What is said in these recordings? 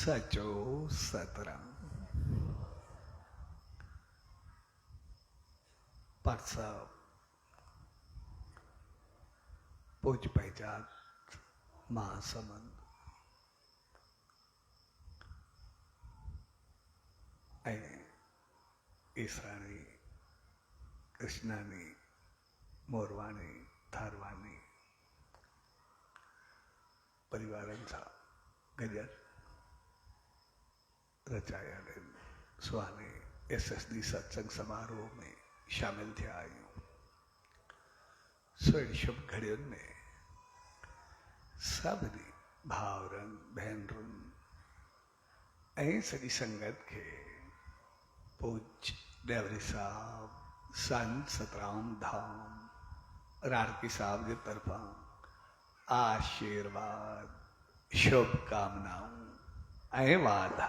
सचो सतरंग परसा पूज पहचान महासमंद ईसराणी कृष्णानी मोरवानी थारवानी परिवारांचा गजर रचाया सुहाने SSD सत्संग समारोह में शामिल थे आयु स्व शुभ घड़ियों में सबने भावरन बहनरुन सॼी संगत के पूज डेवरी साहब संत सतराम धाम राड़की साहब के तरफा आशीर्वाद शुभकामनाओं वादा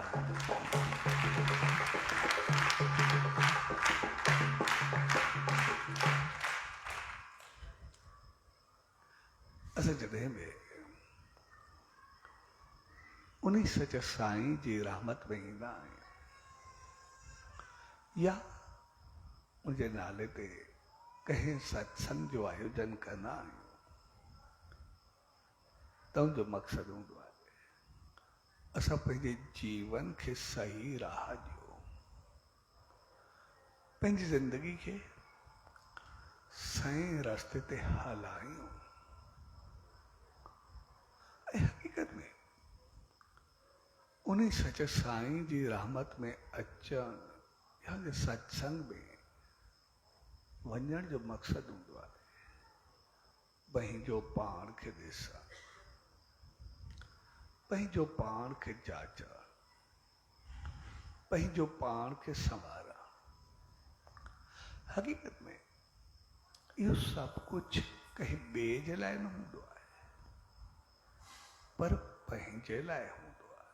असां जॾहिं बि उन्हीं सच साईं जी रहमत में ईंदा आहियूं या उनजे नाले ते कंहिं सत्संग जो आयोजन कंदा आहियूं त उनजो मक़सदु हूंदो आहे असां पंहिंजे जीवन खे सही राह ॾियो, पंहिंजी ज़िंदगी खे सही रस्ते ते हलायूं। ऐं हक़ीक़त में उन्हीं सच साईं जी रहमत में अचण या सत्संग में वञण जो मक़सदु हूंदो आहे पंहिंजो पाण खे ॾिसण, पंहिंजो पाण खे जाचण, पंहिंजो पाण खे संवारण। हक़ीक़त में इहो सभु कुझु कंहिं ॿिए जे लाइ न हूंदो आहे पर पंहिंजे लाइ हूंदो आहे।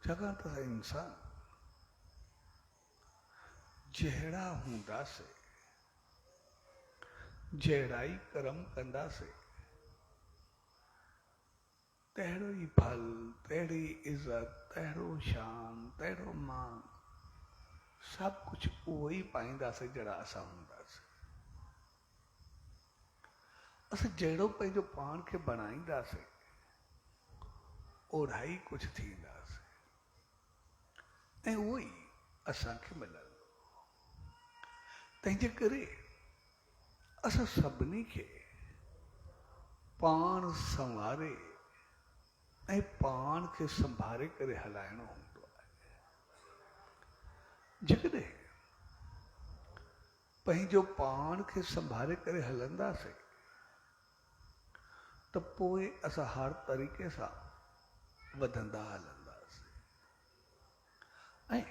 छाकाणि त इंसान जहिड़ा हूंदासीं जहिड़ा ई कर्म कंदासीं तहिड़ो ई फल, तहिड़ी इज़त, तहिड़ो शान, तहिड़ो मान सभु कुझु उहो ई पाईंदासीं जहिड़ा असां हूंदासीं। असां जहिड़ो पंहिंजो पाण खे बणाईंदासीं ओढ़ा ई कुझु थींदासीं ऐं उहो ई असांखे मिलंदो। तंहिंजे करे असां सभिनी खे पाण संवारे ऐं पाण खे संभाले करे हलाइणो हूंदो आहे। जेकॾहिं पंहिंजो पाण खे संभाले करे हलंदासीं त पोइ असां हर तरीक़े सां वधंदा हलंदासीं ऐं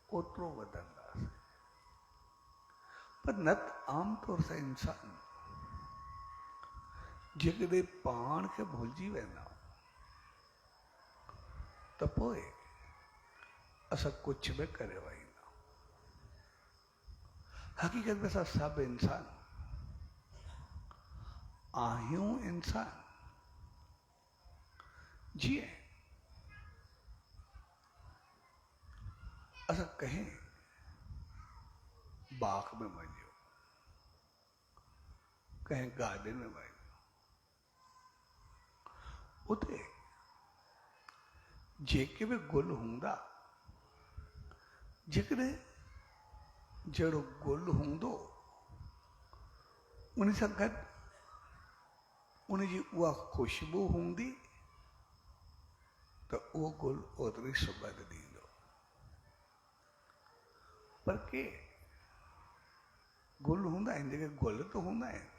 ओतिरो वधंदासीं। पर न त आमतौर सां इंसान जेकॾहिं पाण खे भुलिजी वेंदा त पोइ असां कुझु बि करे वहींदा। हक़ीक़त में असां सभु इंसान आहियूं इंसान जीअं असां कंहिं बाग में वञो, कंहिं गार्डन में वञो, उते जेके बि गुल हूंदा जेकॾहिं जहिड़ो गुल हूंदो उन सां गॾु उनजी उहा ख़ुशबू हूंदी त उहो गुल ओतिरी सुगंध ॾींदो। पर के गुल हूंदा आहिनि जेके गुल त हूंदा आहिनि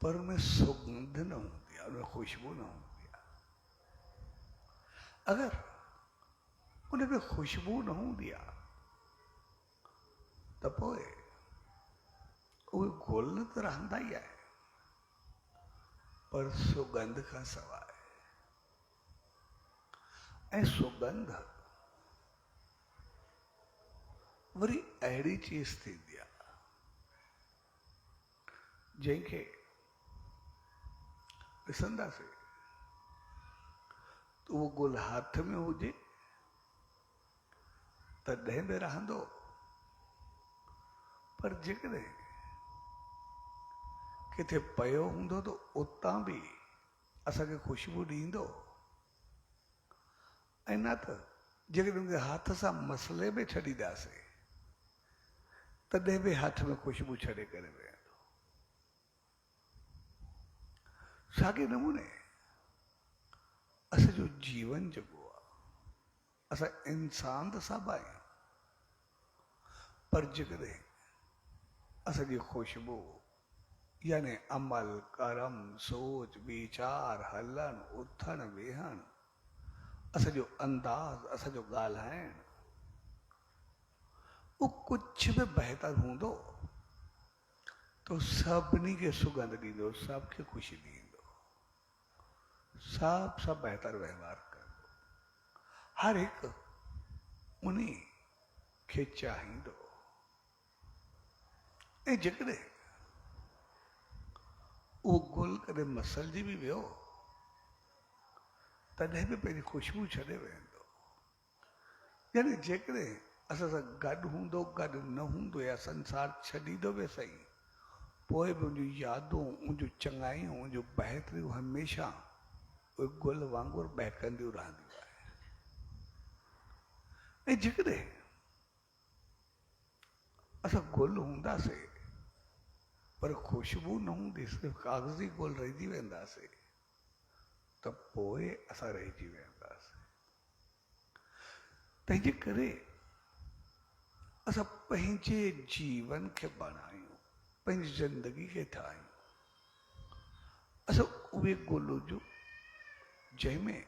पर उनमें सुगंध न हूंदी आहे, उनमें ख़ुशबू न हूंदी आहे। अगरि उनमें ख़ुशबू न हूंदी आहे त पोइ उहे गुल त रहंदा ई आहे पर सुगंध खां सवाइ। ऐं सुगंध वरी अहिड़ी चीज़ थींदी आहे जंहिंखे ॾिसंदासीं त तो वो गुल हाथ में हुजे तॾहिं बि रहंदो, पर जेकॾहिं किथे पियो हूंदो त उतां बि असांखे ख़ुशबू ॾींदो। ऐं न त जेकॾहिं उनखे हथ सां मसले में छॾींदासीं तॾहिं बि हथ में ख़ुशबू छॾे करे वेहंदो। साॻे नमूने असांजो जीवन जेको आहे, असां इंसान त सभु आहियूं, पर जेकॾहिं असांजी ख़ुशबू यानी अमल, कर्म, सोच, वीचार, हलण, उथण, वेहण, असांजो अंदाज़, असांजो ॻाल्हाइण, वो कुछ भी बेहतर हूंदो तो सभिनी खे सुगंध ॾींदो, सबखे ख़ुशी ॾींदो, सब बेहतर व्यवहार कंदो, हर हिकु उन्ही खे चाहींदो। ऐं जेकॾहिं उहो गुल कॾहिं मसलजी बि वियो तॾहिं बि पंहिंजी ख़ुशबू छॾे वेंदो। यानी जेकॾहिं असां सां गॾु हूंदो, गॾु न हूंदो, या संसार छॾींदो बि सही, पोइ बि उनजूं यादूं, उनजूं चङाइयूं, उनजूं बहितरियूं हमेशह उहे गुल वांगुरु बहकंदियूं रहंदियूं आहिनि। ऐं जेकॾहिं असां गुल हूंदासीं पर ख़ुशबू न हूंदी, सिर्फ़ु कागज़ी गुल रहिजी वेंदासीं, त पोइ असां रहिजी वेंदासीं। तंहिंजे करे असां पंहिंजे जीवन खे बणायूं, पंहिंजी ज़िंदगी खे ठाहियूं। असां उहे गुल हुजूं जंहिंमें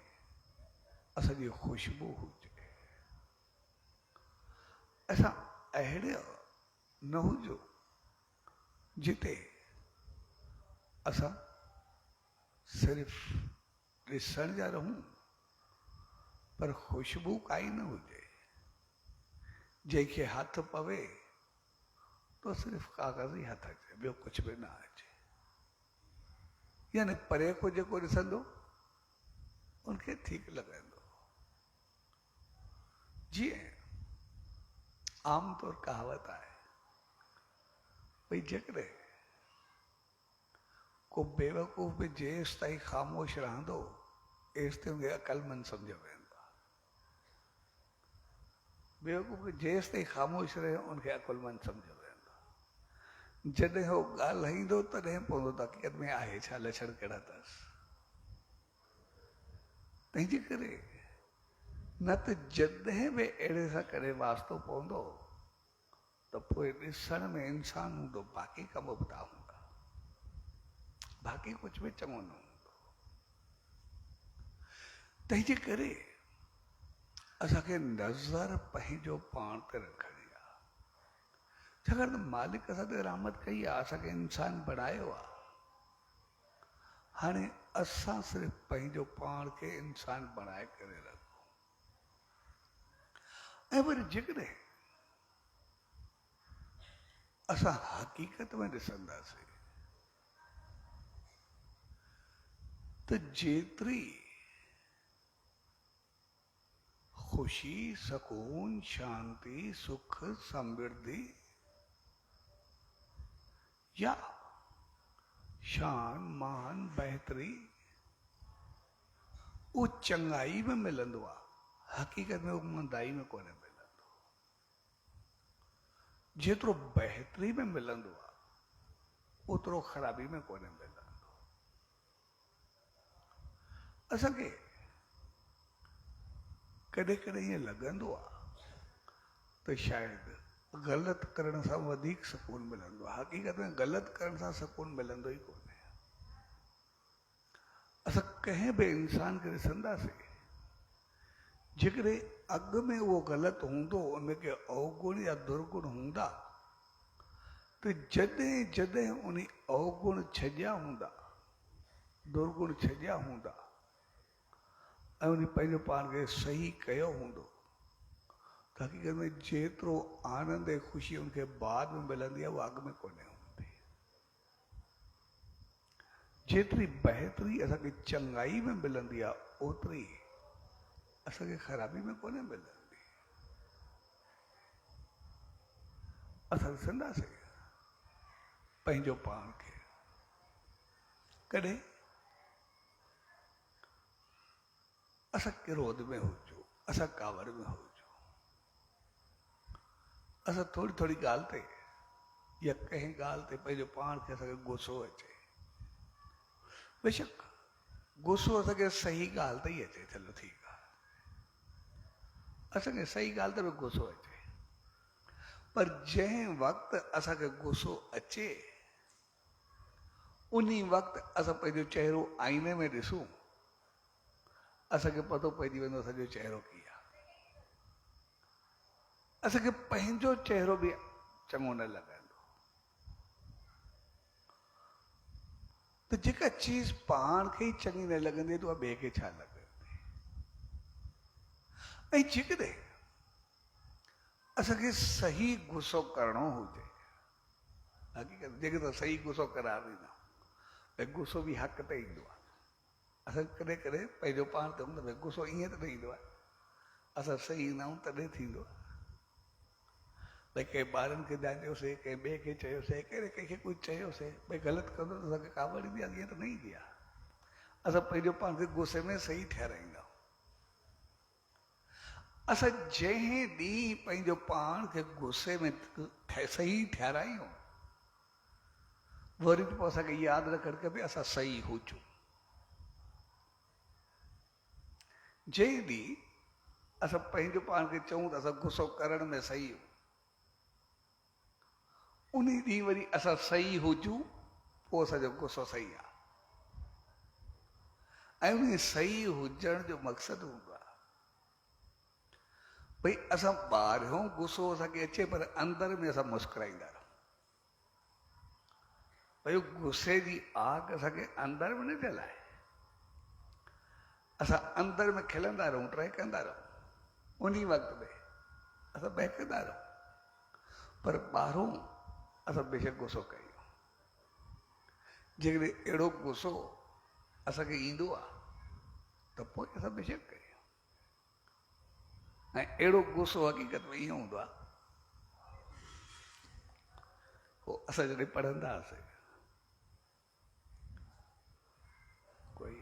असांजी ख़ुशबू हुजे। असां अहिड़े न हुजूं जिते असां सिर्फ़ ॾिसण जा रहूं पर ख़ुशबू काई न हुजे। जंहिंखे हथ पवे तो सिर्फ़ कागज़ ई हथ अचे, ॿियो कुझु बि न अचे। यानी परे को जेको ॾिसंदो उनखे ठीकु लॻंदो। जीअं आमतौर कहावत आहे भई जेकॾहिं को बेवकूफ़ बि जेसि ताईं ख़ामोश रहंदो एसि ताईं उनखे अक़लमंद सम्झो वेंदो आहे। बेवकूफ़ जेसि ताईं ख़ामोश रहे उनखे अक़लमंद सम्झो वेंदो आहे। जॾहिं हो ॻाल्हाईंदो तॾहिं पवंदो त हक़ीक़त में आहे छा, लक्षण कहिड़ा अथसि। तंहिंजे करे न त जॾहिं बि अहिड़े सां करे वास्तो पवंदो त पोइ ॾिसण में इंसान हूंदो, बाक़ी कम ॿुधा हूंदा, बाक़ी कुझु बि चङो न हूंदो। तंहिंजे करे असांखे नज़र पंहिंजो पाण ते रखणी आहे। छाकाणि त मालिक असां ते रहमत कई आहे, असांखे इंसान बणायो आहे। हाणे असां सिर्फ़ु पंहिंजो पाण खे इंसान बणाए करे रखूं। ऐं वरी जेकॾहिं असां हक़ीक़त में ॾिसंदासीं त जेतिरी खुशी, सुकून, शांति, सुख, समृद्धि या शान, मान, बहतरी वो चङाई में मिलंदो आहे, हक़ीक़त में वो मंदाई में कोन्हे मिलंदो। जेतिरो बहतरी में मिलंदो आहे ओतिरो ख़राबी में कोन्हे मिलंदो। असांखे कॾहिं कॾहिं ईअं लॻंदो आहे त शायदि ग़लति करण सां वधीक सुकून मिलंदो आहे। हक़ीक़त में ग़लति करण सां सुकून मिलंदो ई कोन्हे। असां कंहिं बि इंसान खे ॾिसंदासीं जेकॾहिं अॻु में उहो ग़लति हूंदो, उनखे अवगुण या दुर्गुण हूंदा, त जॾहिं जॾहिं उन अवगुण छॼिया हूंदा, दुर्गुण छॼिया हूंदा ऐं उन पंहिंजो पाण खे सही कयो हूंदो, त हक़ीक़त में जेतिरो आनंद ऐं ख़ुशी उनखे बाद में मिलंदी आहे उहा अॻु में कोन्हे हूंदी। जेतिरी बहितरी असांखे चङाई में मिलंदी आहे ओतिरी असांखे ख़राबी में कोन्हे मिलंदी। असां ॾिसंदासीं पंहिंजो पाण खे कॾहिं असां क्रोध में हुजूं, असां कावर में हुजूं, असां थोरी थोरी ॻाल्हि ते या कंहिं ॻाल्हि ते पंहिंजो पाण खे असांखे गुस्सो अचे। बेशक गुस्सो असांखे सही ॻाल्हि ते ई अचे, चलो ठीकु आहे, असांखे सही ॻाल्हि ते बि गुस्सो अचे, पर जंहिं वक़्तु असांखे गुस्सो अचे उन वक़्तु असां पंहिंजो चहिरो आईने में ॾिसूं, असांखे पतो पइजी वेंदो असांजो चहिरो कीअं आहे। असांखे पंहिंजो चहिरो बि चङो न लॻंदो। त जेका चीज़ पाण खे ई चङी न लॻंदी त उहा ॿिए खे छा लॻंदी। ऐं जेकॾहिं असांखे सही गुस्सो करणो हुजे, हक़ीक़त जेके त सही गुस्सो करारींदा, भई गुस्सो बि हक़ ते ईंदो आहे। असां कॾहिं कॾहिं पंहिंजो पाण ते हूंदो भई गुस्सो ईअं त न ईंदो आहे, असां सही ईंदा आहियूं तॾहिं थींदो आहे। भई कंहिं ॿारनि खे दांडियोसीं, कंहिं ॿिए खे चयोसीं, कहिड़े कंहिंखे कुझु चयोसीं, भई ग़लति कंदो त असांखे कावड़ ईंदी आहे, ईअं त न ईंदी आहे। असां पंहिंजो पाण खे गुस्से में सही ठहिराईंदा आहियूं। असां जंहिं ॾींहुं पंहिंजो पाण खे गुस्से में सही ठहिरायूं, वरी पोइ असांखे यादि रखणु खपे असां सही हुजूं। जंहिं ॾींहुं असां पंहिंजो पाण खे चऊं त असां गुस्सो करण में सही आहियूं, उन ॾींहुं वरी असां सही हुजूं, पोइ असांजो गुस्सो सही आहे। ऐं उन सही हुजण जो मक़सदु हूंदो आहे भई असां ॿाहिरियों गुस्सो असांखे अचे पर अंदर में असां मुस्कुराईंदा रहूं। भई गुस्से जी आग असांखे अंदर में न जलाए, असां अंदर में खिलंदा रहूं, टहिकंदा रहूं, उन वक़्त में असां बहकंदा रहूं, पर ॿाहिरों असां बेशक गुस्सो कयूं। जेकॾहिं अहिड़ो गुस्सो असांखे ईंदो आहे त पोइ असां बेशक कयूं। ऐं अहिड़ो गुस्सो हक़ीक़त में ईअं हूंदो आहे, पोइ असां जॾहिं पढ़ंदा हुआसीं, कोई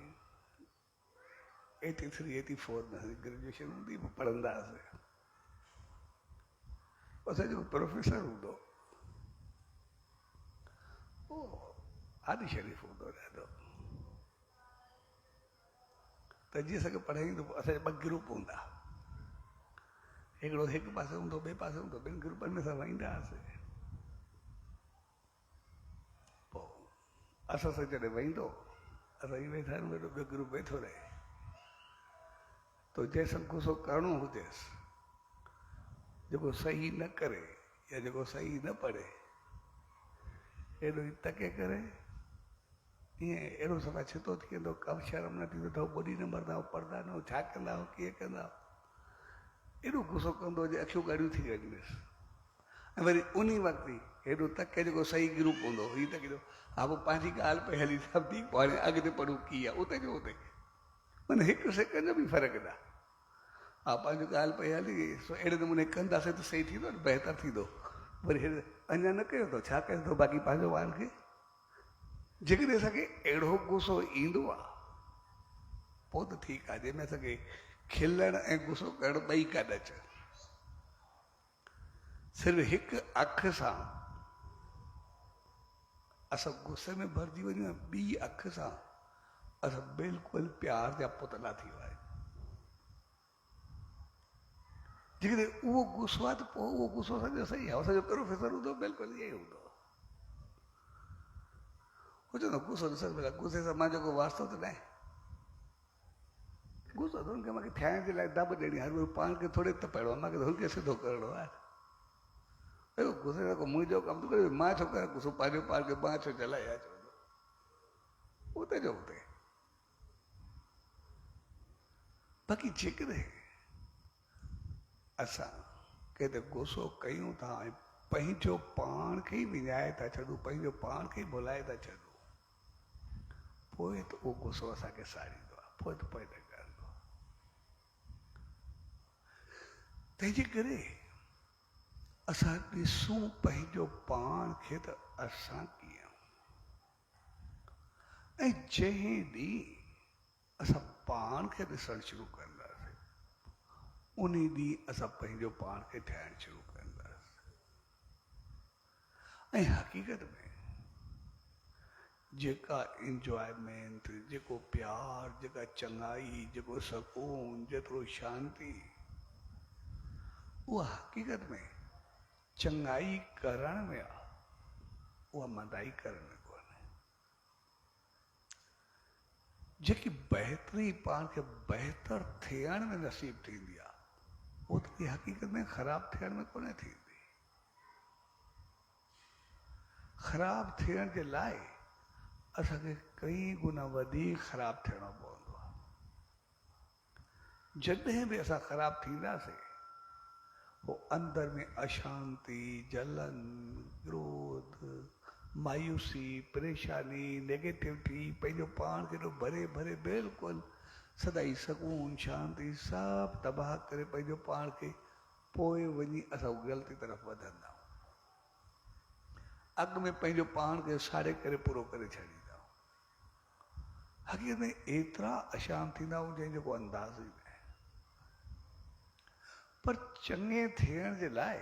83, 84 में ग्रेजुएशन हूंदी, पढ़ंदा हुआसीं। असांजो प्रोफेसर हूंदो, आदि शरीफ़ हूंदो ॾाढो, त जीअं असांखे पढ़ाईंदो, असांजा ॿ ग्रुप हूंदा, हिकिड़ो हिकु पासे हूंदो, ॿिए पासे हूंदो, ॿिनि ग्रुपनि में असां वेहींदा हुआसीं। पोइ असां सां जॾहिं वेहींदो, असां ई वेठा आहियूं, ॿियो ग्रुप वेठो रहे, तो जंहिंसां गुस्सो करिणो हुजेसि, जेको सही न करे या जेको सही न पढ़े, एॾो ई तके करे ईअं अहिड़ो सफ़ा छितो थी वेंदो, कम शर्म न थींदो अथव, ॿुधी न मरंदा, पढ़ंदा न, छा कंदा, कीअं कंदा, एॾो गुस्सो कंदो जे अखियूं ॻाढ़ियूं थी वेंदियूं। ऐं वरी उन वक़्तु ई हेॾो तके जेको सही ग्रुप हूंदो, हीअ त केॾो हा पोइ पंहिंजी ॻाल्हि पई हली, सभु ठीकु, पोइ हाणे अॻिते पढ़ूं कीअं आहे, उते जो उते, माना हिकु सेकंड जो बि फ़र्क़ु न। हा पंहिंजो ॻाल्हि पई हली, अहिड़े नमूने कंदासीं त सही थींदो न, बहितर थींदो। वरी अञा न कयो अथव, छा कयो अथव, बाक़ी पंहिंजो पाण खे। जेकॾहिं असांखे अहिड़ो गुस्सो ईंदो आहे, पोइ त ठीकु आहे, जंहिंमें असांखे खिलण ऐं गुस्सो करणु ॿई गॾु अचनि। सिर्फ़ु हिकु अख सां असां गुस्से में भरिजी वञूं, ऐं ॿी अख सां असां बिल्कुलु प्यार जा पुतला थी विया आहियूं। जेकॾहिं उहो गुस्सो आहे त पोइ उहो गुस्सो असांजो सही आहे, असांजो प्रोफेसर हूंदो बिल्कुलु ईअं ई हूंदो। हू चवंदो गुस्सो ॾिसण में गुस्से सां मुंहिंजो को वास्तो त न आहे, गुस्सो त हुनखे मूंखे ठाहिण जे लाइ दॿ ॾियणी आहे, पाण खे थोरे तपाइणो आहे, मूंखे त हुनखे सिधो करिणो आहे। गुस्से सां को मुंहिंजो कमु थो करे, मां छो करां गुस्सो, पंहिंजो पाण खे मां छो जलाया, चवंदो उते जो उते। बाक़ी जेकॾहिं असां कंहिं ते गुस्सो कयूं था ऐं पंहिंजो पाण खे ई विञाए था छॾूं, पंहिंजो पाण खे ई भुलाए था छॾूं, पोइ त उहो गुस्सो असांखे साड़ींदो आहे, पोइ त पोइ न करंदो। तंहिंजे करे असां ॾिसूं पंहिंजो पाण खे त असां कीअं, ऐं जंहिं ॾींहुं असां पाण खे ॾिसणु शुरू कंदासीं उन ॾींहुं असां पंहिंजो पाण खे ठाहिणु शुरू कंदासीं। ऐं हक़ीक़त में जेका इंजॉयमेंट, जेको प्यार, जेका चङाई, जेको सुकून, जेतिरो शांती, उहा हक़ीक़त में चङाई करण में आहे, उहा मदाई करण में कोन्हे। जेकी बहितरी पाण खे बहितर थियण में नसीब थींदी आहे, उहो त हक़ीक़त में ख़राब थियण में कोन्हे थींदी। ख़राब थियण जे लाइ असांखे कई गुना वधीक ख़राब थियणो पवंदो आहे। जॾहिं बि असां ख़राब थींदासीं, वो अंदर में अशांति, जलन, क्रोध, मायूसी, परेशानी, नेगेटिविटी, पंहिंजो पाण खे भरे भरे बिल्कुलु सदाई सुकून, शांति सभु तबाह करे पंहिंजो पाण खे पोइ वञी असां ग़लती तरफ़ वधंदा आहियूं। अॻु में पंहिंजो पाण खे साड़े करे पूरो करे छॾींदा। हक़ीक़त में एतिरा अशांत थींदा आहियूं जंहिंजो को अंदाज़ ई न आहे। पर चङे थियण जे लाइ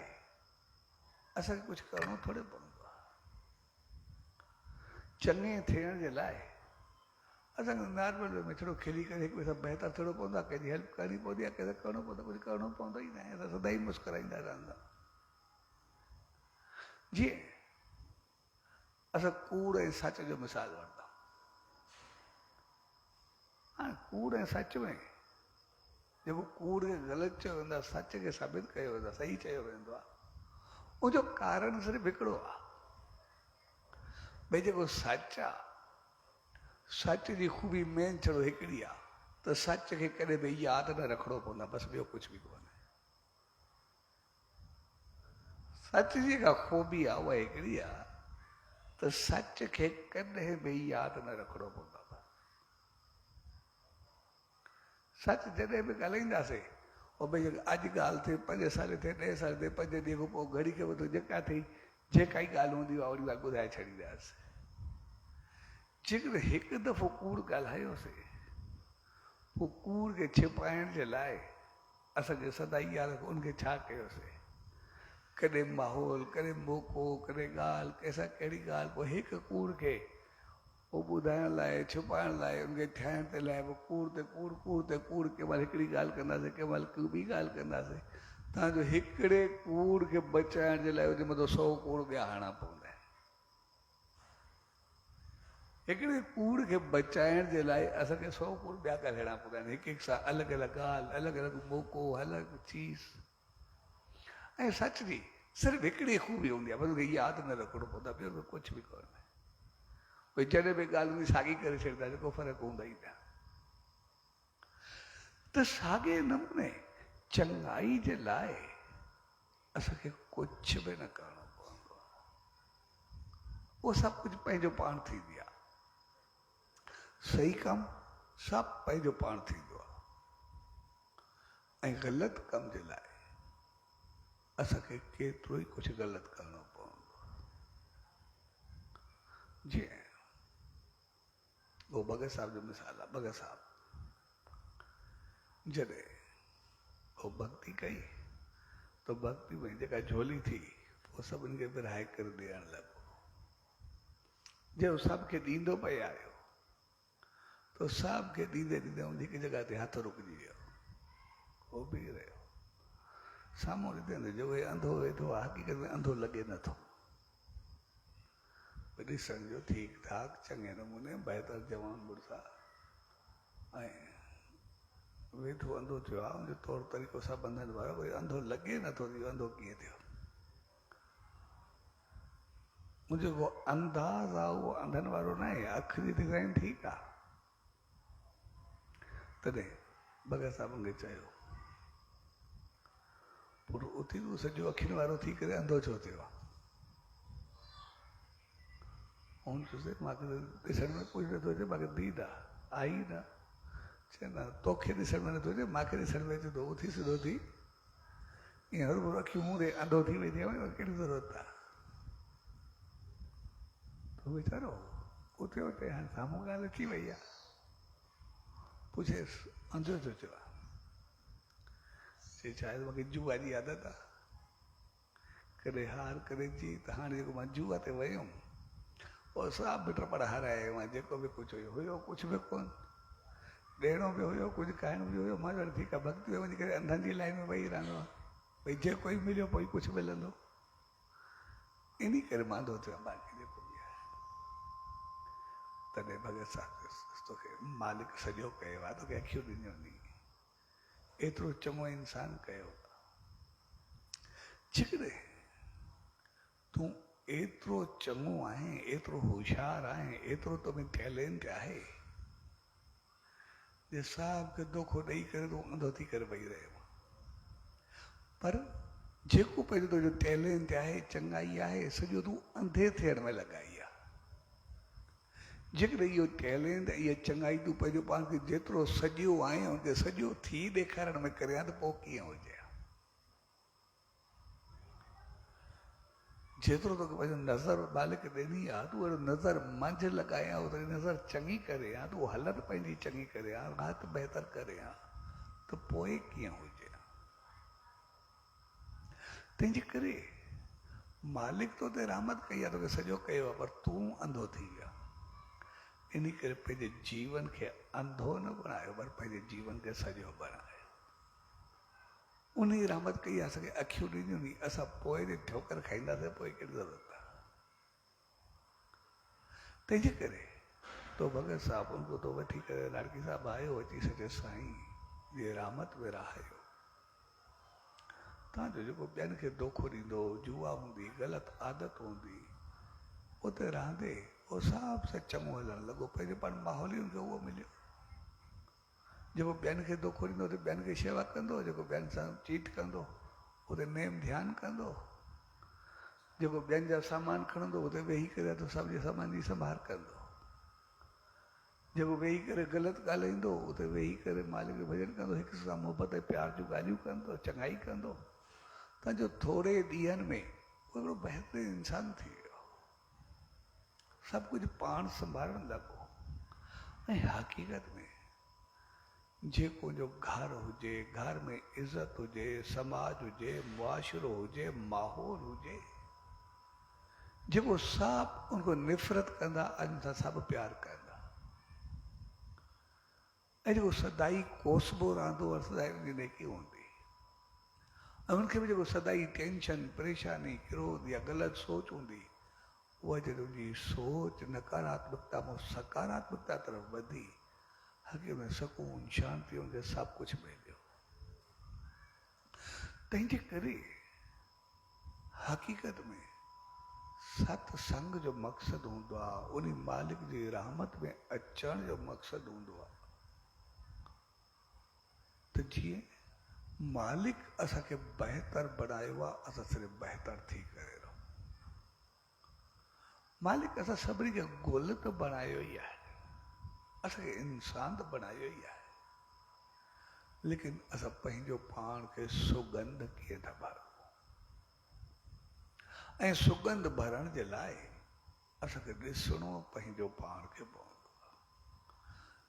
असांखे कुझु करणो थोड़े पवंदो आहे। चङे थियण जे लाइ असांखे नॉर्मल में थोरो खिली करे हिक ॿिए सां बहितर थियणो पवंदो आहे, कंहिंजी हेल्प करणी पवंदी आहे, कंहिंसां करिणो पवंदो, कुझु करिणो पवंदो ई न आहे। असां सदाई मुस्कुराईंदा रहंदा। जीअं असां कूड़ ऐं सच जो मिसाल वठंदा। हाणे कूड़ ऐं सच में जेको कूड़ खे ग़लति चयो वेंदो आहे, सच खे साबित कयो वेंदो आहे, सही चयो वेंदो आहे, उनजो कारण सिर्फ़ु हिकिड़ो आहे। भई जेको सच आहे, सच जी खूबी मेन छड़ो हिकिड़ी आहे त सच खे कॾहिं बि यादि न रखिणो पवंदो आहे, बसि ॿियो कुझु बि कोन्हे। सच जी जेका खूबी आहे उहा हिकिड़ी आहे त सच खे कॾहिं बि यादि न रखिणो पवंदो आहे। सच जॾहिं बि ॻाल्हाईंदासीं, उहो भई अॼु ॻाल्हि थिए, 5 साल थिए, 10 साल थिए, 5 ॾींहं खां पोइ घड़ी खे वधो जेका थी, जेका ई ॻाल्हि हूंदी आहे ओड़ी ॻाल्हि ॿुधाए छॾींदासीं। जेकॾहिं हिकु दफ़ो कूड़ ॻाल्हायोसीं, पोइ कूड़ खे छिपाइण जे लाइ असांखे सदाई यादि रखो उनखे छा कयोसीं। कॾहिं माहौल, कॾहिं मौक़ो, कॾहिं ॻाल्हि, कंहिंसां कहिड़ी ॻाल्हि, पोइ हिकु कूड़ खे पोइ ॿुधाइण लाइ, छुपाइण लाइ, उनखे ठाहिण जे लाइ पोइ कूड़ ते कूड़, कूड़ ते कूड़, कंहिं महिल हिकिड़ी ॻाल्हि कंदासीं, कंहिं महिल ॿी ॻाल्हि कंदासीं। तव्हांजो हिकिड़े कूड़ खे बचाइण जे लाइ उनजे मथां 100 कूड़ ॿिया हणणा पवंदा आहिनि। हिकिड़े कूड़ खे बचाइण जे लाइ असांखे 100 कूड़ ॿिया ॻाल्हाइणा पवंदा आहिनि, हिक हिक सां अलॻि अलॻि ॻाल्हि, अलॻि अलॻि मौक़ो, अलॻि चीज़। ऐं सच जी सिर्फ़ु हिकिड़ी खूबी हूंदी आहे, बसि उनखे यादि न रखिणो पवंदो आहे, ॿियो कुझु बि कोन्हे। भई जॾहिं बि ॻाल्हि हूंदी साॻी करे छॾींदासीं, को फ़र्क़ु हूंदा ई न। त साॻे नमूने चङाई जे लाइ असांखे कुझु बि न करणो पवंदो आहे, उहो सभु कुझु पंहिंजो पाण थींदी आहे। सही कमु सभु पंहिंजो पाण थींदो आहे, ऐं ग़लति कम जे लाइ असांखे केतिरो ई कुझु ग़लति करणो पवंदो आहे। जीअं वो भगत साहब जो मिसाल आहे। भगत साहब जॾहिं वो भक्ति कई तो भक्ति में जेका झोली थी वो सभिनि खे विरहाए करे ॾियण लॻो। जब सबके ॾींदो पए आयो तो सबके ॾींदे ॾींदे उन हिकु जॻह ते हथ रुकिजी वियो, वो बीह रहियो। साम्हूं ॾिसंदे जो हे अंधो वेठो आहे, हक़ीक़त में अंधो लॻे नथो, ॾिसण जो ठीकु ठाक चङे नमूने बहितर जवान मुड़ुस आहे ऐं वेठो अंधो थियो आहे, उनजो तौर तरीक़ो सभु अंधनि वारो, कोई अंधो लॻे नथो, अंधो कीअं थियो। मुंहिंजो जेको अंदाज़ आहे उहो अंधनि वारो न आहे, अखि जी डिज़ाइन ठीकु आहे। तॾहिं भगत साहब मूंखे चयो, पूरो उथी तूं सॼो अखियुनि वारो थी करे अंधो छो थियो आहे? हुन चयोसि मूंखे ॾिसण में कुझु नथो अचे, मूंखे दीद आई न, चए न तोखे ॾिसण में नथो अचे, मूंखे ॾिसण में अचे थो, उथी सिधो थी ईअं हरू अखियूं मूंदे अंधो थी वेंदी आहे, कहिड़ी ज़रूरत आहे। तो वीचारो उते उते हाणे साम्हूं ॻाल्हि थी वई आहे, पुछेसि अंधो थो चयो आहे, चई शायदि मूंखे जुआ जी आदत आहे, कॾहिं हार कॾहिं जीत। हाणे जेको मां जुआ ते वियुमि पोइ सभु मिट पर हाराए मां, जेको बि कुझु हुयो कुझु बि कोन, ॾियणो बि हुयो कुझु खाइणो बि हुयो। मां चयो ठीकु आहे, भक्ति में वञी करे अंधनि जी लाइन में वेही रहंदो आहे, भई जेको ई मिलियो पोइ कुझु मिलंदो, इन करे मां अंधो थियो। बाक़ी जेको बि आहे तॾहिं भगत साहिब तोखे मालिक सॼो कयो आहे, तोखे अखियूं ॾिनियूं नी, एतिरो चङो इंसान कयो, जेकॾहिं तूं एतिरो चङो आहे, एतिरो होशियारु आहे, एतिरो तो में टैलेंट आहे, जे साहब खे धोखो ॾेई करे तूं अंधो थी करे वेही रहियो। पर जेको पंहिंजो तुंहिंजो टैलेंट आहे, चङाई आहे, सॼो तूं अंधे थियण में लॻाई आहे। जेकॾहिं इहो टैलेंट, इहा चङाई तूं पंहिंजो पाण खे जेतिरो सॼो आहे उनखे सॼो थी ॾेखारण में करे त पोइ कीअं हुजे। जेतिरो तोखे पंहिंजो नज़र मालिक ॾिनी आहे, तूं अहिड़ो नज़र मंझि लॻाए आहे, तुंहिंजी नज़र चङी करे आहे, तूं हालत पंहिंजी चङी करे आहे, राति बहितर करे आहे, त पोइ कीअं हुजे। तंहिंजे करे मालिक तो ते रहमत कई आहे, तोखे सॼो कयो आहे, पर तूं अंधो थी विया। इन करे पंहिंजे जीवन खे अंधो न बणायो, पर पंहिंजे जीवन खे सॼो बणायो। उन जी रहमत कई आहे, असांखे अखियूं ॾिनियूं नी, असां पोइ ते ठोकर खाईंदासीं, पोइ कहिड़ी ज़रूरत आहे। तंहिंजे करे तो भगत साहब उनको तो वठी करे लाड़की साहब आयो, अची सचे साईं जे रहमत में रहायो। तव्हांजो जेको ॿियनि खे धोखो ॾींदो, जुआ हूंदी, ग़लति आदत हूंदी, उते रहंदे उहो साफ़ सां चङो हलणु लॻो, पंहिंजे पाण माहौल ई हुनखे उहो मिलियो। जेको ॿियनि खे धोखो ॾींदो उते ॿियनि खे शेवा कंदो, जेको ॿियनि सां चीट कंदो उते नेम ध्यानु कंदो, जेको ॿियनि जा सामान खणंदो उते वेही करे तो सभ जे सामान जी संभाल कंदो, जेको वेही करे ग़लति ॻाल्हाईंदो उते वेही करे मालिक जो भॼन कंदो, हिक सां मुहबत ऐं प्यार जूं ॻाल्हियूं कंदो, चङाई कंदो। तव्हांजो थोरे ॾींहंनि में हिकिड़ो बहितरीनु इंसान थी वियो, सभु कुझु पाण संभालणु लॻो। ऐं हक़ीक़त में जेको जो घर हुजे, घर में इज़त हुजे, समाज हुजे, मुआशिरो हुजे, माहौल हुजे, जेको सभु उनको निफ़रत कंदा, अॼु सां सभु प्यार कंदा, ऐं जेको सदाई कोसबो रहंदो और सदाई उनजी नेकी हूंदी, ऐं उनखे बि जेको सदाई टेंशन, परेशानी, क्रोध या ग़लति सोच हूंदी, उहा जॾहिं उनजी सोच नकारात्मकता मां सकारात्मकता तरफ़ वधी, हक़ीक़त में सुकून, शांति, उनखे सभु कुझु मिलियो। तंहिंजे करे हक़ीक़त में सत्संग जो मक़सदु हूंदो आहे, उन मालिक जी रहमत में अचण जो मक़सदु हूंदो आहे, त जीअं मालिक असांखे बहितर बनायो आहे, असां सिर्फ़ु बहितर थी करे रहो। मालिक असां सभिनी खे गुल त बनायो ई आहे, असांखे इंसान त बनायो ई आहे, लेकिन असां पंहिंजो पाण खे सुगंध कीअं था भरूं, ऐं सुगंध भरण जे लाइ असांखे ॾिसणो पंहिंजो पाण खे पवंदो।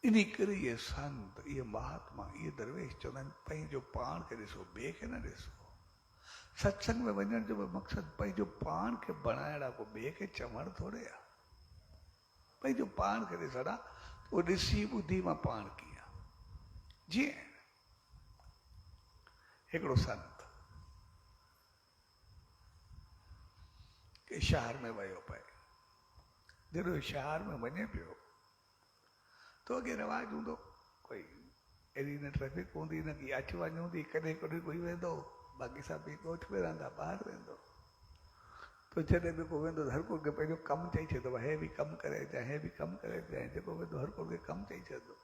इन करे इहे संत, इहे महात्मा, इहे दरवेश चवंदा आहिनि पंहिंजो पाण खे ॾिसो, ॿिए खे न ॾिसो। सत्संग में वञण जो मक़सदु पंहिंजो पाण खे बणाइण आहे, को ॿिए खे चवण थोरे आहे। पंहिंजो पाण खे ॾिसण आहे, उहो ॾिसी ॿुधी मां पाण कीअं। जीअं हिकिड़ो संत के शहर में वियो पए, जॾहिं शहर में वञे पियो तो अॻे रवाज हूंदो, कोई अहिड़ी न ट्रैफिक हूंदी, न की अच वञ हूंदी, कॾहिं कॾहिं कोई वेंदो, बाक़ी सभु ॻोठ में रहंदा, ॿाहिरि वेंदो। तो जॾहिं बि को वेंदो त हर को पंहिंजो कमु चई छॾंदो, हे बि कमु करे अचां, हे बि कमु करे अचां, जेको वेंदो हर को कमु चई छॾंदो।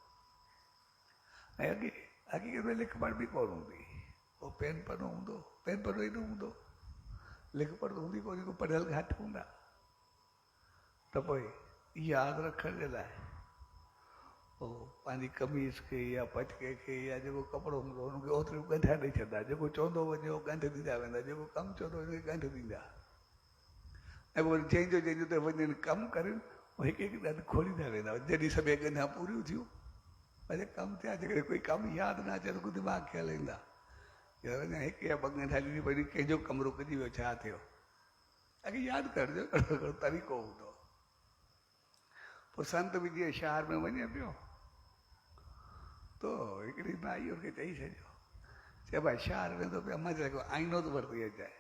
ऐं अॻे में लिख पढ़ बि कोन हूंदी, पोइ पेन पनो हूंदो, पेन पनो ई न हूंदो, लिख पढ़ हूंदी कोन, को पढ़ियल घटि हूंदा। त पोइ यादि रखण जे लाइ पंहिंजी कमीज़ खे या पटके खे या जेको कपिड़ो हूंदो हुनखे ओतिरियूं ॻंढिया ॾेई छॾंदा, जेको चवंदो वञे उहो ॻंढ ॾींदा वेंदा, जेको कमु चवंदो वञे ॻंढ ॾींदा। ऐं पोइ जंहिंजो त वञनि कमु कनि उहो हिकु हिकु ॾंढ खोलींदा वेंदा, जॾहिं सभई ॻंढिया पूरियूं थियूं भले कमु थिया, जेकॾहिं कोई कमु यादि न अचे त को दिमाग़ खे हलाईंदा, अञा हिकु या ॿ ॻंढा ॾिनी पई कंहिंजो कमु रुकिजी वियो छा थियो, अॻे यादि करिजो, कहिड़ो तरीक़ो हूंदो। पोइ संत बि जीअं शहर में वञे पियो तो हिकिड़ी माई हुनखे चई छॾियो, चए भाई शहर वेंदो पियो मज़े लॻो आईनो थो वरिती अचाए,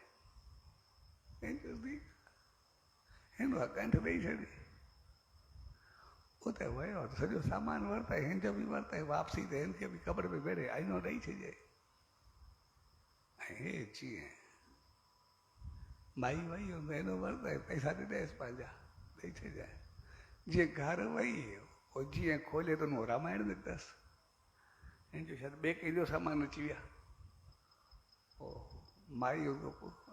हिन ॻंढ ॾेई छॾी, उते वियो सॼो सामान वरिताई, हिन जो बि वरिताई, वापसी ते हिनखे बि ख़बर पई भेड़े आईनो ॾेई छॾिजे। ऐं हे जीअं माई वई हूंदो हिन वरिताई, पैसा ॾिनईसि पंहिंजा ॾेई छॾिजांइ, जीअं घर वई पोइ जीअं खोले त हुन रामायण निकितसि, हिन जो शायदि ॿिए कंहिंजो सामान अची विया। पोइ माई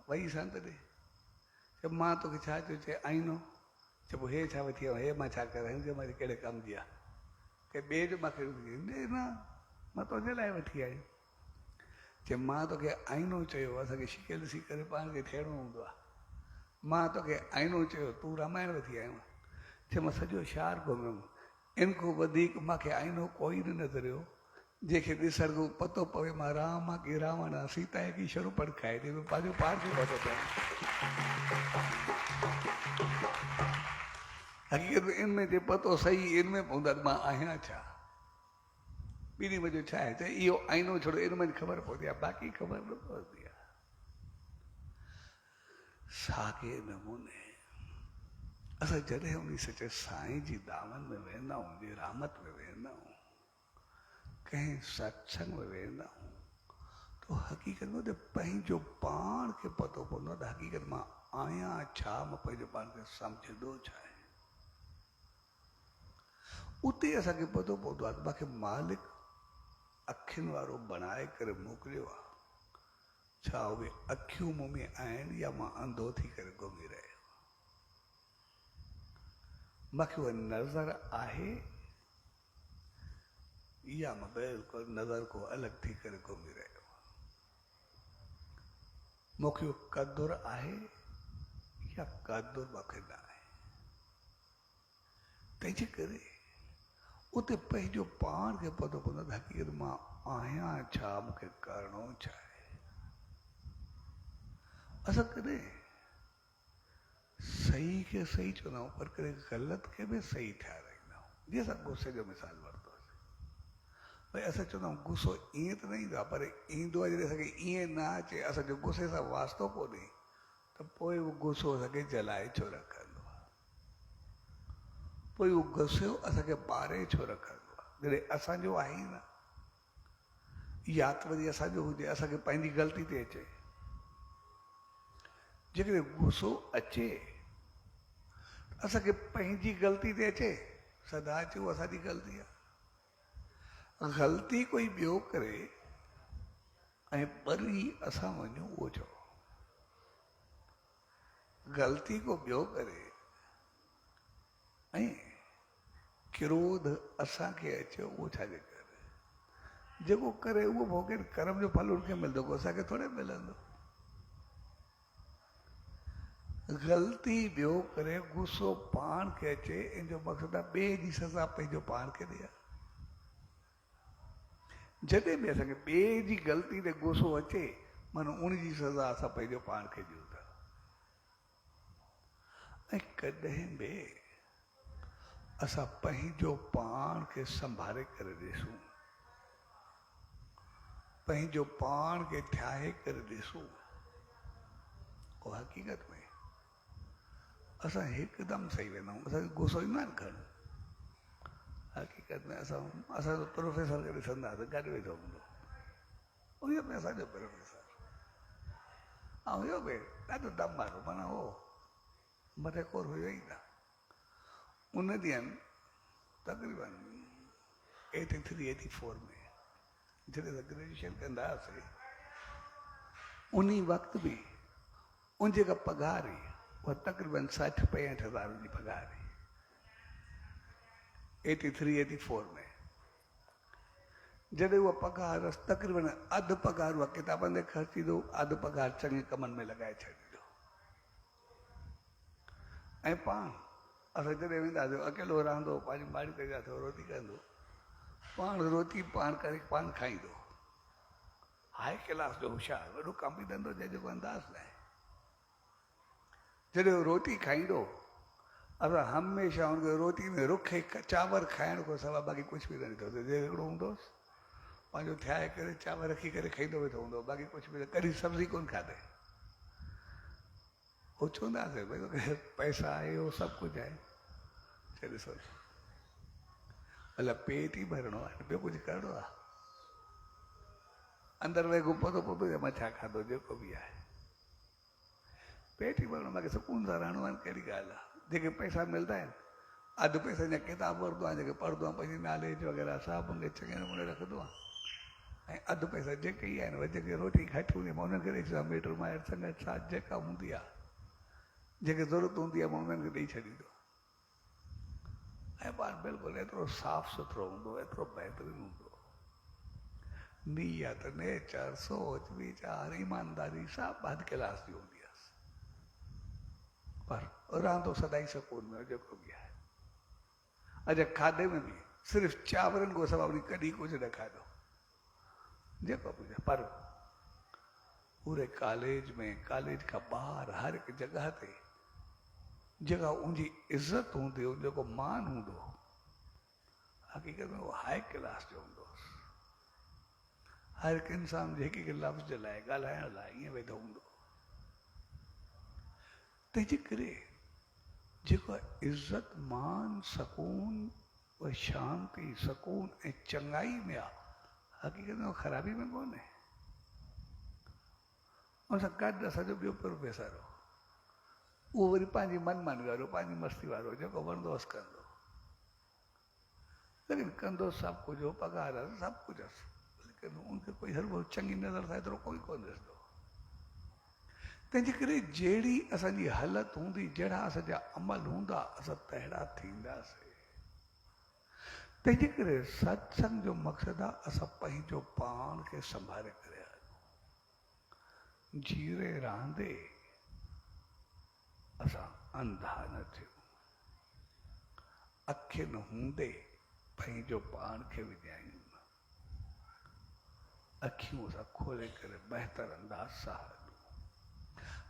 वई संत ॾे, चए मां तोखे छा चयो, चए आईनो, चए पोइ हे छा वठी आयो, हे मां छा कयां, हिन जो मां कहिड़े कमु जी आहे, के ॿिए जो मूंखे न मां तुंहिंजे लाइ वठी आयुमि, चए मां तोखे आईनो चयो, असांखे शिकिल ॾिसी करे पाण खे थियणो हूंदो आहे, मां तोखे आईनो चयो तूं रामायण वठी आयो, चए मां सॼो शहर घुमियुमि, इन खां वधीक मूंखे आईनो कोई न नज़रियो जंहिंखे ॾिसण खां पतो पवे मां राम आं की रावण आं, सीता की शरूपण खाए ॾे, पंहिंजो पाण खे पतो पए। हक़ीक़त में इनमें जे पतो सही इनमें पवंदा त मां आहियां छा, ॿिन्ही वजो छा आहे, चए इहो आईनो छॾो इनमें ख़बर पवंदी आहे, बाक़ी ख़बर न पवंदी आहे। साॻे नमूने असां जॾहिं उन सचे साईं जी दामन में वेंदा आहियूं, जी रहमत में वेंदा आहियूं, कंहिं सत्संग में वेंदा आहियूं, तो हक़ीक़त में उते पंहिंजो पाण खे पतो पवंदो आहे त हक़ीक़त मां आहियां छा, मां पंहिंजो पाण खे सम्झंदो छा आहे। उते असांखे पतो पवंदो आहे त मूंखे मालिक अखियुनि वारो बणाए करे मोकिलियो आहे, छा उहे अखियूं मूं में आहिनि या मां अंधो थी करे घुमी रहियो, मूंखे उहा नज़र आहे या मां बिल्कुलु नज़र को अलॻि थी करे घुमी रहियो, मूंखे उहो क़दुर आहे या क़दुर मूंखे न आहे। तंहिंजे करे उते पंहिंजो पाण खे पतो पवंदो आहे हक़ीक़त मां आहियां छा, मूंखे करिणो छा आहे। असां कॾहिं सही खे सही चवंदा आहियूं पर कॾहिं ग़लति खे बि सही ठाहिराईंदा आहियूं। जीअं असां गुस्से जो मिसाल वरितोसीं, भई असां चवंदा आहियूं गुस्सो ईअं त न ईंदो आहे, पर ईंदो आहे जॾहिं असांखे ईअं न अचे, असांजो गुस्से सां वास्तो कोन्हे, त पोइ उहो गुस्सो असांखे जलाए छो रखंदो आहे, पोइ उहो गुस्सो असांखे ॿारे छो रखंदो आहे, जॾहिं असांजो आहे ई न, या त वरी असांजो हुजे, असांखे पंहिंजी ग़लती ते अचे। जेकॾहिं गुस्सो अचे असांखे पंहिंजी ग़लती ते अचे, सदा अचे उहा असांजी ग़लती आहे। ग़लती कोई ॿियो करे ऐं वरी असां वञूं उहो चओ, ग़लती को ॿियो करे ऐं क्रोध असांखे अचे उहो छाजे करे, जेको करे उहो भोगे, कर्म जो फल उनखे मिलंदो, असांखे थोरे मिलंदो। ग़लती ॿियो करे गुस्सो पाण खे अचे, इन जो मक़सदु आहे ॿिए जी सज़ा पंहिंजो पाण खे ॾिया। जॾहिं बि असांखे ॿिए जी ग़लती ते गुस्सो अचे, माना उन जी सज़ा असां पंहिंजो पाण खे ॾियूं था। ऐं कॾहिं बि असां पंहिंजो पाण खे संभाले करे ॾिसूं, पंहिंजो पाण खे ठाहे करे ॾिसूं, पोइ हक़ीक़त में असां हिकदमि सही वेंदा आहियूं, असांखे गुस्सो ईंदो आहे न खणो। हक़ीक़त में असांजो प्रोफेसर खे ॾिसंदा त गॾु वेठो हूंदो, उहो बि असांजो प्रोफेसर, ऐं इहो बि ॾाढो दम वारो, माना हो मथेकोर हुयो ई न। उन ॾींहंनि तक़रीबन 83-84 में जॾहिं असां ग्रेजुएशन कंदा हुआसीं, उन वक़्तु बि उन जेका पघार हुई उहा तक़रीबन 60-65 हज़ार जी पघार हुई 83-84 में। जॾहिं उहा पघार तक़रीबन अधु पघार उहा किताबनि ते ख़र्चींदो, अधु पघार चङे कमनि में लॻाए छॾींदो। ऐं पाण असां जॾहिं वेंदासीं अकेलो रहंदो, पंहिंजी माड़ी ते थो रोटी कंदो, पाण रोटी पाण करे पाण खाईंदो। हाई क्लास जो होशियारु वॾो कमु बि धंधो जंहिंजो अंदाज़ न आहे। जॾहिं उहो रोटी खाईंदो, असां हमेशह हुनखे रोटी में रुखे चांवर खाइण खां सवाइ बाक़ी कुझु बि न ॾिठो। जे हिकिड़ो हूंदोसि पंहिंजो ठाहे करे चांवर रखी करे खाईंदो वेठो हूंदो, बाक़ी कुझु बि न, कॾहिं सब्ज़ी कोन खाधे। उहो चवंदासीं भई तोखे पैसा आहे, उहो सभु कुझु आहे, चए ॾिसो अलाए पेट ई भरिणो आहे, ॿियो कुझु करिणो आहे? अंदरि वेगो पतो पतो या मां छा खाधो, जेको बि आहे पेट ई भरिणो, मूंखे सुकून सां रहणो आहे। कहिड़ी ॻाल्हि आहे? जेके पैसा मिलंदा आहिनि, अधु पैसा जा किताब वठंदो आहे, जेके पढ़ंदो आहे पंहिंजी नॉलेज वग़ैरह सभु उनखे चङे नमूने रखंदो आहे, ऐं अधु पैसा जेके ई आहिनि, जेके रोटी घटि हूंदी आहे मां उन्हनि खे ॾेई छॾींदो, मिट माइट संगत साथ जेका हूंदी आहे, जेके ज़रूरत हूंदी आहे मां उन्हनि खे ॾेई छॾींदो। ऐं ॿार बिल्कुलु एतिरो साफ़ सुथिरो हूंदो, एतिरो बहितरीनु हूंदो, नीयत, नेचर, सोच, वीचार, ईमानदारी सभु हद क्लास जी हूंदी आहे, पर रहंदो सदाई सुकून में जेको बि आहे। अॼु खाधे में बि सिर्फ़ु चांवरनि खां सवाइ कॾहिं कुझु न खाधो, जेको बि, पर पूरे कॉलेज में, कॉलेज खां ॿाहिरि हर हिकु जॻह ते जेका उनजी इज़त हूंदी, जेको मान हूंदो, हक़ीक़त में उहो हाई क्लास जो हूंदोसि। हर हिकु इंसान जे हिकु हिकु लफ़्ज़ लाइ, ॻाल्हाइण लाइ ईअं वेठो हूंदो। तंहिंजे करे जेको इज़त, मान, सुकून, उहा शांती, सुकून ऐं चङाई में आहे, हक़ीक़त में ख़राबी में कोन्हे। उन सां गॾु असांजो ॿियो प्रोफेसर हो, उहो वरी पंहिंजी मनमानी वारो, पंहिंजी मस्ती वारो, जेको वणंदोसि कंदो, लेकिन कंदो सभु कुझु हो, पघार सभु कुझु हुअसि, लेकिन उनखे कोई हर वो चङी नज़र सां एतिरो कोई कोन ॾिसंदो। तंहिंजे करे जहिड़ी असांजी हालत हूंदी, जहिड़ा असांजा अमल हूंदा, असां तहिड़ा थींदासीं। तंहिंजे करे सत्संग जो मक़सदु आहे असां पंहिंजो पाण खे संभाले करे हलूं, जीरे रहंदे असां अंधा न थियूं, अखियुनि हूंदे पंहिंजो पाण खे विञायूं, अखियूं असां खोले करे बहितर अंदाज़ सां हलूं।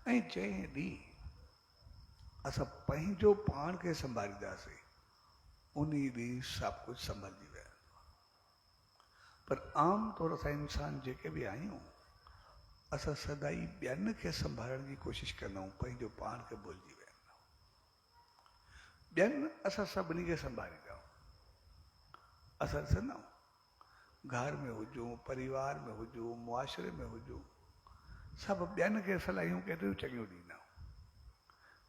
ऐं जंहिं ॾींहुं असां पंहिंजो पाण खे संभालींदासीं, उन ॾींहुं सभु कुझु संभलिजी वेंदो। पर आम तौर सां इंसान जेके बि आहियूं, असां सदाई ॿियनि खे संभालण जी कोशिशि कंदा आहियूं, पंहिंजो पाण खे भुलिजी वेंदा आहियूं। ॿियनि असां सभिनी खे संभालींदा आहियूं। असां ॾिसंदा आहियूं, घर में हुजूं, परिवार में हुजूं, मुआशरे में हुजूं, सभु ॿियनि खे सलाहियूं केतिरियूं चङियूं ॾींदा आहियूं,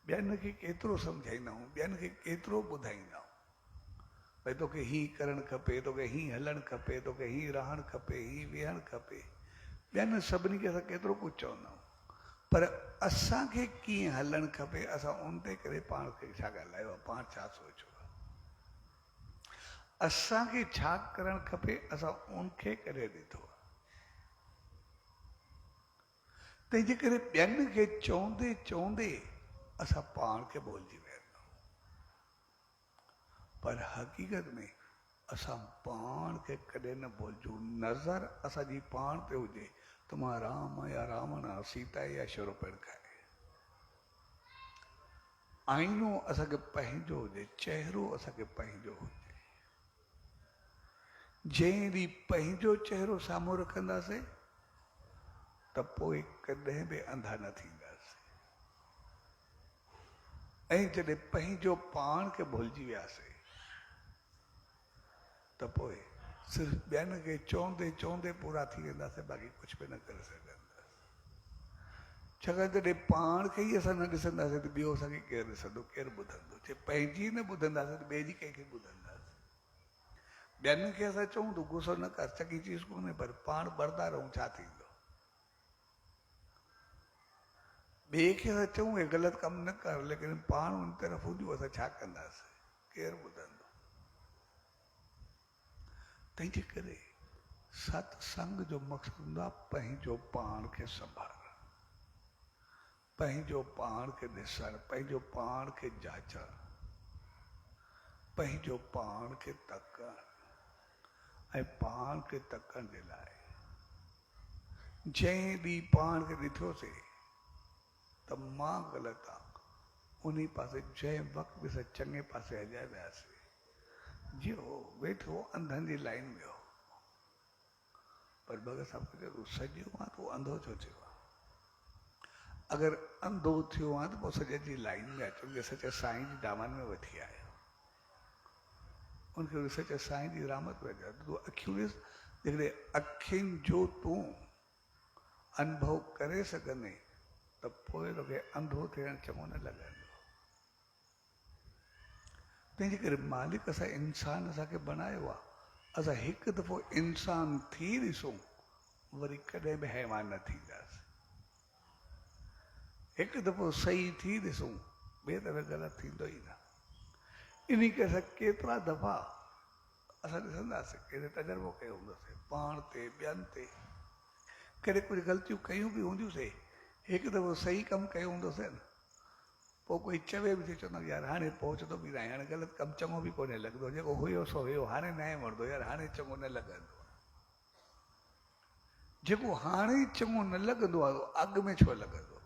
ॿियनि खे केतिरो सम्झाईंदा आहियूं, ॿियनि खे केतिरो ॿुधाईंदा आहियूं, भई तोखे हीअं करणु खपे, तोखे हीअं हलणु खपे, तोखे हीअं रहणु खपे, हीअं वेहणु खपे। ॿियनि सभिनी खे असां केतिरो कुझु चवंदा आहियूं, पर असांखे कीअं हलणु खपे, असां उन ते करे पाण खे छा ॻाल्हायो आहे, पाण छा सोचियो आहे, असांखे छा करणु खपे, असां उनखे करे ॾिठो आहे। तंहिंजे करे ॿियनि खे चवंदे चवंदे असां पाण खे भुलिजी वेंदा आहियूं, पर हक़ीक़त में असां पाण खे कॾहिं न भुलिजूं। नज़र असांजी पाण ते हुजे त मां राम या रावण, सीता या शोरपेड़ खाए, आईनो असांखे पंहिंजो हुजे, चहिरो असांखे पंहिंजो हुजे। जंहिं ॾींहुं पंहिंजो चहिरो साम्हूं रखंदासीं त पोइ कॾहिं बि अंधा न थींदासीं, ऐं जॾहिं पंहिंजो पाण खे भुलिजी वियासीं त पोइ सिर्फ़ु ॿियनि खे चवंदे चवंदे पूरा थी वेंदासीं, बाक़ी कुझु बि न करे सघंदासीं। छाकाणि जॾहिं पाण खे ई असां न ॾिसंदासीं त ॿियो असांखे केरु ॾिसंदो, केरु ॿुधंदो? जे पंहिंजी न ॿुधंदासीं त ॿिए जी कंहिंखे ॿुधंदासीं? ॿियनि खे असां चऊं त गुस्सो न कर, चङी चीज़ कोन्हे, पर पाण बरदा रहूं छा थींदो? ॿिए खे असां चऊं हे ग़लति कमु न कर, लेकिन पाण उन तरफ़ हुजूं, असां छा कंदासीं? केरु ॿुधंदो? तंहिंजे करे सत्संग जो मक़सदु हूंदो आहे पंहिंजो पाण खे संभालणु, पंहिंजो पाण खे ॾिसणु, पंहिंजो पाण खे जाचणु, पंहिंजो पाण खे तकणु। ऐं पाण खे तकण जे लाइ जंहिं ॾींहुं पाण खे ॾिठोसीं त मां ग़लति आहे, उन पासे जंहिं वक़्तु बि असां चङे पासे हलिया वियासीं। जो वेठो अंधनि जी लाइन में हो, पर भगत साहब खे तूं सॼो आहे तूं अंधो छो थियो आहे? अगरि अंधो थियो आहे त पोइ सॼे जी लाइन में अचो, जे सचे साईं जी दामन में वठी आयो, उनखे सचे साईं जी रहमत में अचो। तूं अखियूं ॾिस, जेकॾहिं अखियुनि जो तूं अनुभव करे सघंदे त पोइ तोखे अंधो थियणु चङो न लॻंदो। तंहिंजे करे मालिक असां इंसान असांखे बनायो आहे, असां हिकु दफ़ो इंसान थी ॾिसूं वरी कॾहिं बि हैवान न थींदासीं। हिकु दफ़ो सही थी ॾिसूं ॿिए दफ़े ग़लति थींदो ई न। इन करे असां केतिरा दफ़ा असां ॾिसंदासीं, कहिड़े तजुर्बो कयो हूंदोसीं पाण ते ॿियनि ते, कॾहिं कुझु ग़लतियूं कयूं बि हूंदियूंसीं, हिकु दफ़ो सही कमु कयो हूंदोसीं न, पोइ कोई चवे बि थी चवंदो यार हाणे पहुचंदो बि न आहे, हाणे ग़लति कमु चङो बि कोन्हे लॻंदो, जेको हुयो सो हुयो, हाणे न आहे वणंदो यार, हाणे चङो न लॻंदो। जेको हाणे चङो न लॻंदो आहे अॻु में छो लॻंदो?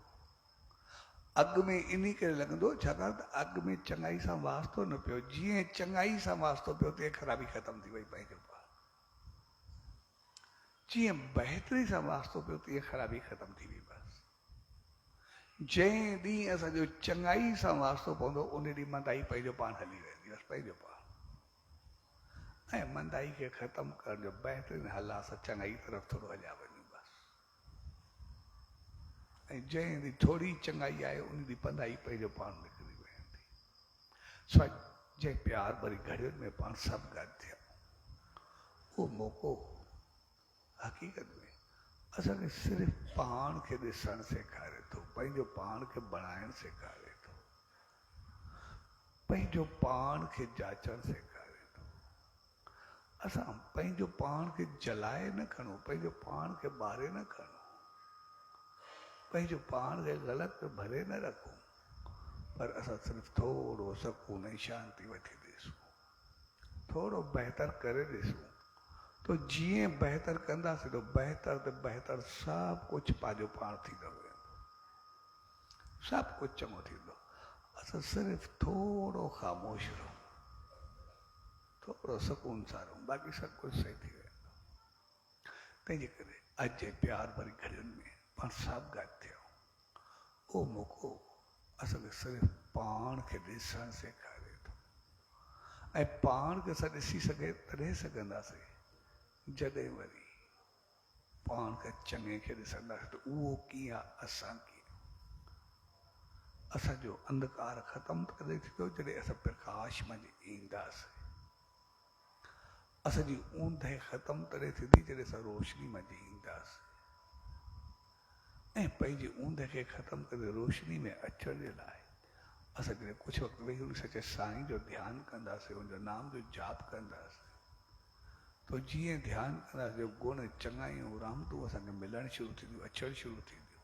अॻु में इन करे लॻंदो छाकाणि त अॻु में चङाई सां वास्तो न पियो, जीअं चङाई सां वास्तो पियो तीअं ख़राबी ख़तमु थी वई पंहिंजो पाण। जीअं बहितरी सां वास्तो पियो तीअं ख़राबी ख़तमु थी वई। बसि जंहिं ॾींहुं असांजो चङाई सां वास्तो पवंदो उन ॾींहुं मंदाई पंहिंजो पाण हली वेंदी, बसि पंहिंजो पाण। ऐं मंदाई खे ख़तमु करण जो बहितरीनु हल आहे असां चङाई तरफ़ थोरो हलिया वञूं बसि। ऐं जंहिं ॾींहुं थोरी चङाई आहे उन ॾींहुं पंदाई पंहिंजो पाण निकिरी वेंदी। जंहिं प्यार भरी घड़ियुनि में पाण सभु गॾु थिया, उहो मौक़ो हक़ीक़त में असांखे सिर्फ़ु पाण खे ॾिसणु सेखारे थो, पंहिंजो पाण खे बणाइणु सेखारे थो, पंहिंजो पाण खे जाचणु सेखारे थो। असां पंहिंजो पाण खे जलाए न खणूं, पंहिंजो पाण खे ॿारे न खणूं, पंहिंजो पाण खे ग़लति में भरे न रखूं, पर असां सिर्फ़ु थोरो सुकून ऐं शांती वठी ॾिसूं, थोरो बहितर करे ॾिसूं। तो जीअं बहितर कंदासीं तो बहितर ते बहितर सभु कुझु पंहिंजो पाण थींदो वेंदो, सभु कुझु चङो थींदो। असां सिर्फ़ु थोरो ख़ामोश रहूं, थोरो सुकून सां रहूं, बाक़ी सभु कुझु सही थी वेंदो। तंहिंजे करे अॼु जे प्यार भरी घड़ियुनि में पाण सभु गॾु थियूं, उहो मौक़ो असांखे सिर्फ़ु पाण खे ॾिसणु सेखारे थो। ऐं पाण खे असां ॾिसी तॾहिं सघंदासीं जॾहिं वरी पाण खे चङे खे ॾिसंदासीं त उहो कीअं आहे, असां कीअं। असांजो अंधकार ख़तमु कॾहिं थींदो जॾहिं असां प्रकाश मंझि ईंदासीं। असांजी ऊंदहि ख़तमु तॾहिं थींदी जॾहिं असां रोशनी मंझि ईंदासीं। ऐं पंहिंजी ऊंदहि खे ख़तमु करे रोशनी में अचण जे लाइ असां जॾहिं कुझु वक़्तु वेही हुन सचे साईं जो ध्यानु कंदासीं, हुनजो नाम जो जाप कंदासीं, तो जीअं ध्यानु कंदासीं गुण चङाइयूं रहमतूं असांखे मिलणु शुरू थींदियूं, अचणु शुरू थींदियूं।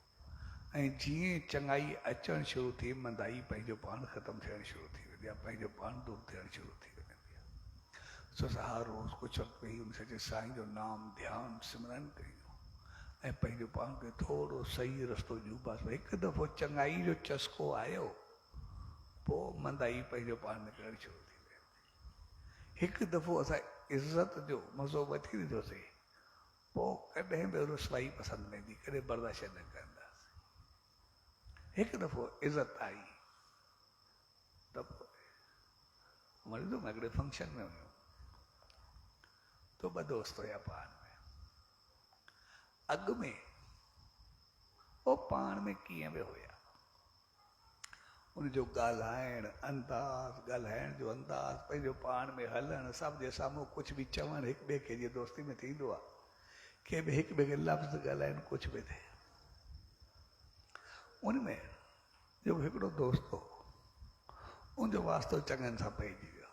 ऐं जीअं चङाई अचणु शुरू थी मंदाई पंहिंजो पाण ख़तमु थियणु शुरू थी वेंदी आहे, पंहिंजो पाण दूरि थियणु शुरू थी वेंदी आहे। सो असां हर रोज़ु कुझु वक़्तु वेही हुन सचे साईं जो नाम ध्यानु सिमरन कयूं ऐं पंहिंजो पाण खे थोरो सही रस्तो ॾियूं। बसि हिकु दफ़ो चङाई जो चस्को आयो पोइ मंदाई पंहिंजो पाण निकिरणु शुरू थी वेंदी। हिकु दफ़ो असां इज़त जो मज़ो वठी ॾिठोसीं पोइ कॾहिं बि रुसवाई पसंदि न ईंदी, कॾहिं बर्दाश्त न कंदासीं। हिकु दफ़ो इज़त आई त पोइ वरी तो हिकिड़े फंक्शन में वञूं तो ॿ दोस्त हुया पाण में, अॻु में उहो पाण में कीअं बि हुया, उनजो ॻाल्हाइण अंदाज़, ॻाल्हाइण जो अंदाज़, पंहिंजो पाण में हलणु, सभु जे साम्हूं कुझु बि चवणु, हिकु ॿिए खे जीअं दोस्ती में थींदो आहे, के बि हिकु ॿिए खे लफ़्ज़ ॻाल्हाइनि, कुझु बि थिए। उनमें जो हिकिड़ो दोस्त हो, उनजो वास्तो चङनि सां पइजी वियो।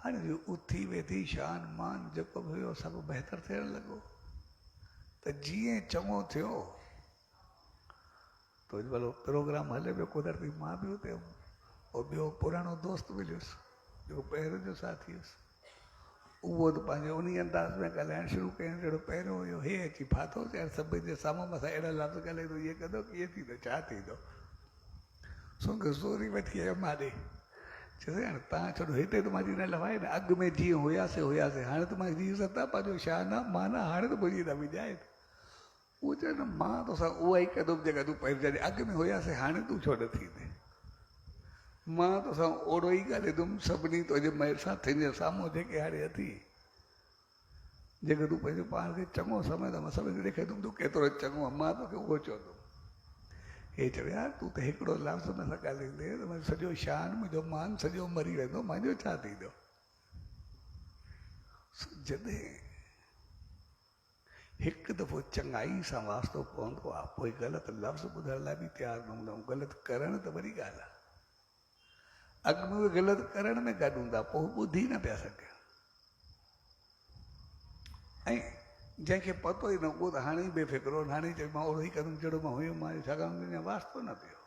हाँ जी उथी वेठी शान मान जेको बि हुयो सभु बहितर थियण लॻो त जीअं चङो थियो तो भलो प्रोग्राम हले पियो कुदरती मां बि हुते हुउमि और ॿियो पुराणो दोस्त मिलियुसि जेको पहिरियों जो साथी हुयुसि उहो त पंहिंजे उन अंदाज़ में ॻाल्हाइणु शुरू कयईं जहिड़ो पहिरियों हुयो हे अची फाथो चयां सभिनी जे साम्हूं मथां अहिड़ा लफ़्ज़ ॻाल्हाईंदो इहे कंदो कीअं थींदो छा थींदो सुंग सोरी वठी आयो मां ॾे चयोसि हाणे तव्हां छॾो हिते त मुंहिंजी न लवाए न अॻु में जीअं हुयासीं हाणे त मां जी सता पंहिंजो शान आहे मां न हाणे त मुंहिंजी न विञाए उहो चए न मां तोसां उहा ई कंदुमि जेका तूं पहिरीं अॻु में हुयासीं हाणे तूं छो न थींदे मां तोसां ओड़ो ई ॻाल्हाईंदुमि सभिनी तुंहिंजे महिर सां तुंहिंजे साम्हूं जेके हाणे अथई जेके तूं पंहिंजो पाण खे चङो सम्झंदो मां सभिनी खे ॾेखारींदुमि तूं केतिरो चङो आहे मां तोखे उहो चवंदुमि हे चयो यार तूं त हिकिड़ो लफ़्ज़ न ॻाल्हाईंदे त मुंहिंजो सॼो शान मुंहिंजो मान सॼो मरी वेंदो मुंहिंजो छा थींदो जॾहिं हिकु दफ़ो चङाई सां वास्तो पवंदो आहे पोइ ग़लति लफ़्ज़ ॿुधण लाइ बि तयारु न हूंदा आहियूं ग़लति करणु त वरी ॻाल्हि आहे अॻु में उहे ग़लति करण में गॾु हूंदा पोइ ॿुधी न पिया सघनि ऐं जंहिंखे पतो ई न उहो त हाणे ई बेफ़िक्रो हाणे चए मां ओड़ो ई कंदुमि जहिड़ो मां हुयुमि मां छाकाणि अञा वास्तो न पियो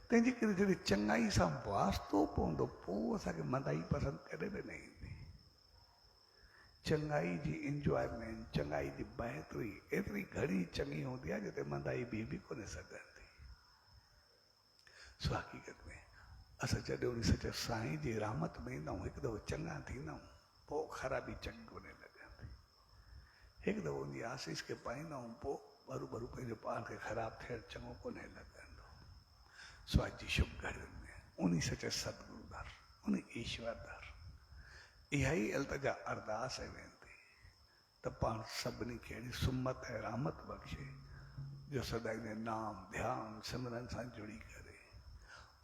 तंहिंजे करे जॾहिं चङाई सां वास्तो पवंदो पोइ असांखे मंदाई पसंदि कॾहिं बि न ईंदी चङाई जी इंजॉयमेंट चङाई जी बहितरी एतिरी घणी चङी हूंदी आहे जिते मंदाई बि कोन्हे सघंदी सो हक़ीक़त में असां जॾहिं उन सच साईं जी रहमत में ईंदा आहियूं हिकु दफ़ो चङा थींदा आहियूं पोइ ख़राबी चङी कोन्हे लॻंदी हिकु दफ़ो उनजी आसीस खे पाईंदा आहियूं पोइ बरूबरू पंहिंजो पाण खे ख़राबु थियणु चङो कोन्हे लॻंदो सो अॼु जी शुभ घड़ियुनि में उन सच सतगुरु दर उन ईश्वर दर इहा ई अल्तजा अरदास ऐं वेंती त पाण सभिनी खे अहिड़ी सुमत ऐं रहमत बख़्शे जो सदाईं जे नाम ध्यान सिमरन सां जुड़ी करे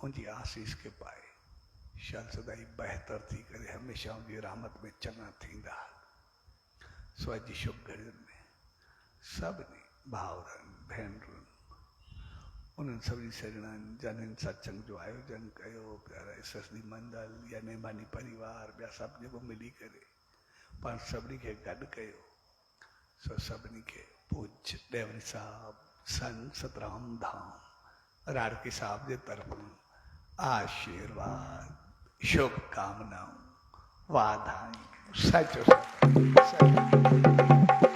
उनजी आसीस खे पाए शाल सदाई बहितर थी करे हमेशह उनजी रहमत में चङा थींदा सो अॼु जी शुभ घड़ियुनि में सभिनी भाउरनि भेनरुनि उन्हनि सभिनी सॼणनि जन सत्संग जो आयोजन कयो प्यारा ससदी मंडल या नेमानी परिवार ॿिया सभु जेको मिली करे पाण सभिनी खे गॾु कयो सो सभिनी खे पूज्य डेवरी साहब सन सतराम धाम राड़की साहब जे तरफ़ां आशीर्वाद शुभकामनाऊं वाधायूं सचो सच